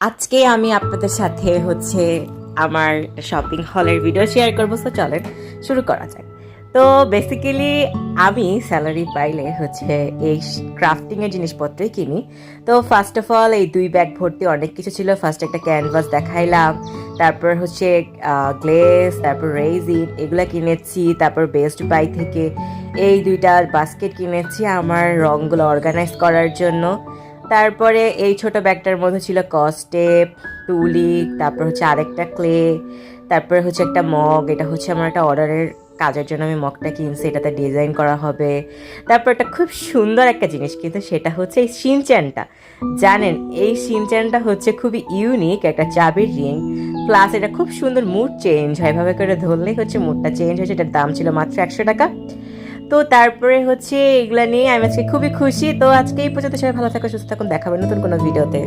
আজকে আমি আপনাদের সাথে আমার শপিং হলের ভিডিও শেয়ার করবো। তো চলেন শুরু করা যাক। তো বেসিক্যালি আমি স্যালারি পাইলে এই ক্রাফটিং এর জিনিসপত্রই কিনি। তো ফার্স্ট অফ অল এই 2 ব্যাগ ভর্তি অনেক কিছু ছিল। ফার্স্ট একটা ক্যানভাস দেখাইলাম, তারপর গ্লেস, তারপর রেজিন এগুলা কিনেছি। তারপর বেস্ট বাই থেকে এই 2টা বাস্কেট কিনেছি আমার রঙগুলো অর্গানাইজ করার জন্য। তারপরে এই ছোট ব্যাগটার মধ্যে ছিল কস্টেপ, তুলি, তারপর আরেকটা ক্লে, তারপরে একটা মগ। এটা আমার একটা অর্ডারের কাজের জন্য আমি মগটা কিনছি, এটাতে ডিজাইন করা হবে। তারপর একটা খুব সুন্দর একটা জিনিস, কিন্তু সেটা এই শিনচ্যানটা। জানেন এই শিনচ্যানটা খুবই ইউনিক একটা চাবির রিং, প্লাস এটা খুব সুন্দর মুড চেঞ্জ হয়, এভাবে করে ধরলেই মুডটা চেঞ্জ হয়েছে। এটার দাম ছিল মাত্র 100 টাকা। তো তারপরে এগুলা নিয়ে আমি আজকে খুবই খুশি। তো আজকে এই পর্যন্ত, সবাই ভালো থাকুন, সুস্থ থাকুন, দেখাবেন নতুন কোনো ভিডিওতে।